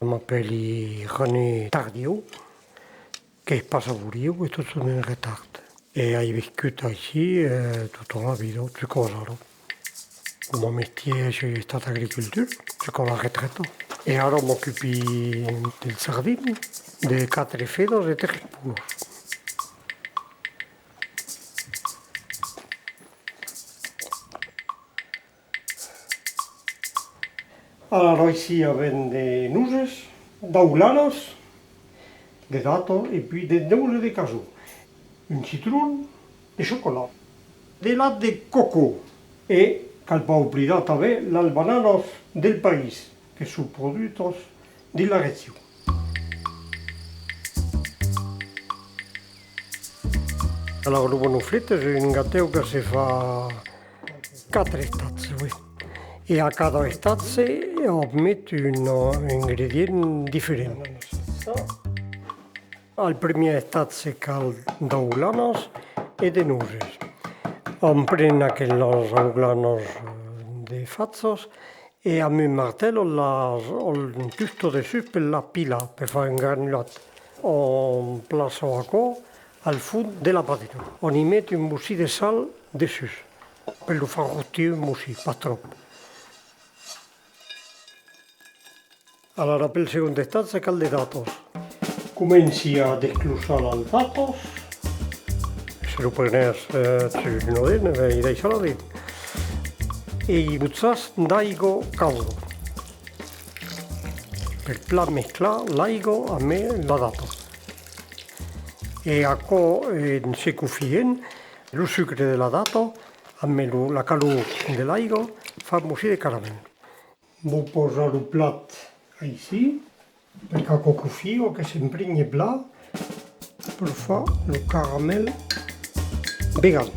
Je m'appelle René Tardio, que è Passavurio e tutto in ritardo. E ho vissuto ici tutta la vita, je cosa. Mon métier, j'ai stato agriculture, jusqu'à la retraite. Et alors, je m'occupe des sardines, des quatre fédres et des ripours. Alors ici, il y avait des nuges, d'aulanos, des dattes et puis des nouilles de cajou. Une citron, des chocolats, des lattes de coco et, cal pas oublier també, les bananes del país, que són productes de la regió. Alors, le bonoflet, c'est un gâteau que se fa 4 estats, oui. Et à cada estat, on met un ingrédient différent. Al primer estat se cal d'aulanos et de nuges. On pren aquells aulanos de fatzos e amb un martello el tusto dessus per la pila, per fare un granulat. On place aquò al fond de la padella. On y met un bossí de sal dessus, per lo far rostir un bossí, pas trop. Allora, pel segon estat se cal de datos. Comenci a desclossar els datos. Se lo prenes sur un oden i deixar-lo dins. E hi butzas d'aigua calda. Per pla mesclar l'aigua amb la data. E aquò se confien el sucre de la data amb la calor de l'aigua fa un bossí de caramel. Vull posar el plat ici, perché aquò confio che si imprigni bla per fare il caramel vegan.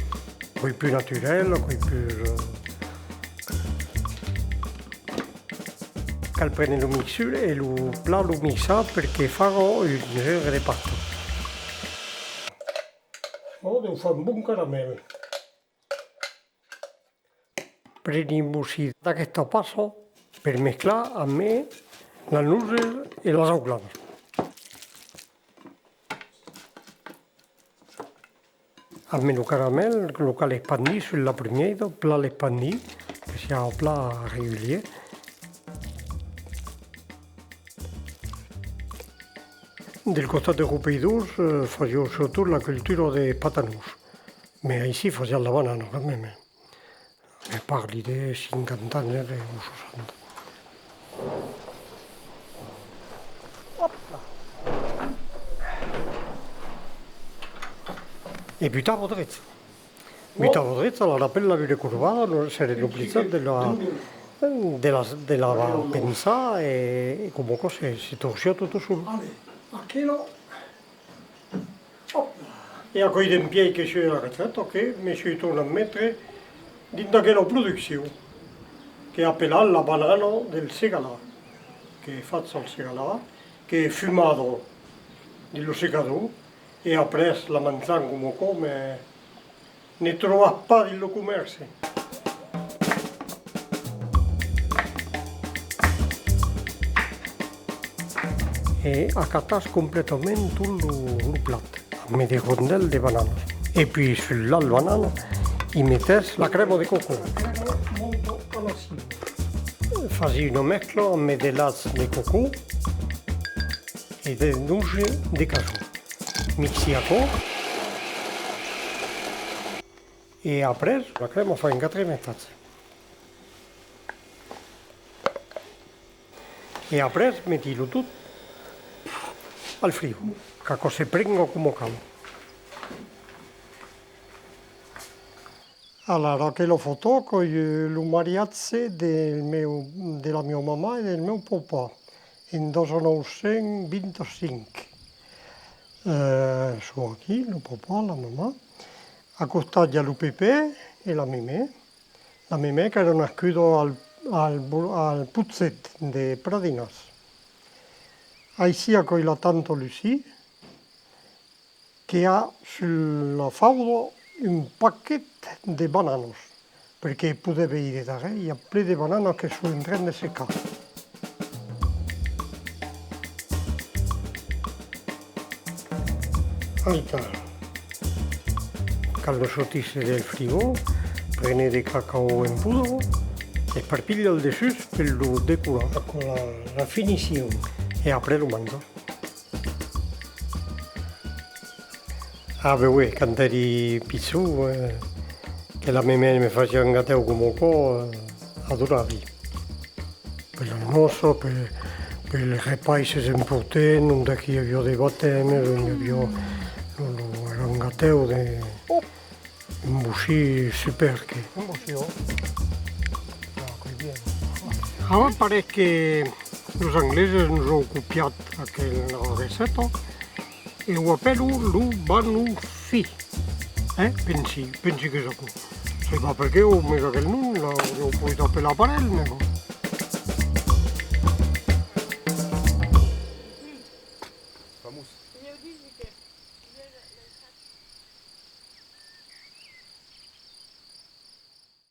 Quel più naturale, quel più... Cal prene lo mixure e lo plat lo mixa perché farò un genere di pasta. Devo fare un buon caramel. Prendi un bossí d'aquesta pasta per mesclar amb me les nuges i les aulanes. Amb el caramel, el cal expandir sur la primera, pla l'expandir, que sia un plat régulier. Del costat europeu d'Urs faig sobretot la cultura de patanus, ma ici faig la banana, quand même. Je parli de 50 anys o 60. E buttavo dritto. Buttavo dritto, allora per la via curvata non sarebbe l'utilizzo della pensa e comunque si torcia tutto sul. E a quei tempi che c'è la ricetta che mi ci torno a mettere dentro quella produzione che è appellata la banana del segalà, che è fatta al segalà, che è fumato dello secatore. E après la mangiamo come ne trova pas nel commercio. E accatas completamente tutto il piatto, med des rondelles de banane. E poi sulla banana y mettes la crema de coco. Molto alla Fasi una mescla med des lattes de coco e des nuges de cajou. Mixi aquò e après la crema fa in 4 metazze. E après mettilo tutto al frigo, che si prenda come caldo. Allora, che lo foto con le mariazze della mia mamma e del mio papà in 1925. Sono qui, il papà, la mamma, accostati al Pepe e la Mimè. La Mimè che era nascuta al Puzzet de Pradinas. Ici a la tante Lucie, che ha sulla favola un paquet de bananes, perché poteva vedere, il y a plein de bananes che sono in train de seccare. Ahí está. Quand lo sortisse del frigo, prene de cacao en poudre, esparpille al dessus per lo decorar. Con la finition. E après lo mangia. Ah beh oui, quand eri piccolo, che la mia mamma mi faceva un gateo come qua, adoravi. Per l'almuerzo, per le repas importanti, onde hi havia de battemi, on hi havia un gateo de un bocí super. Un bocí, oh? Ara pareix que els anglesos ens han copiat aquella receta e ho apello lo banufi. Pensi che és això. Se va perché ho messo aquel nom, l'ho potuto appelar per ell, nego. Vamos.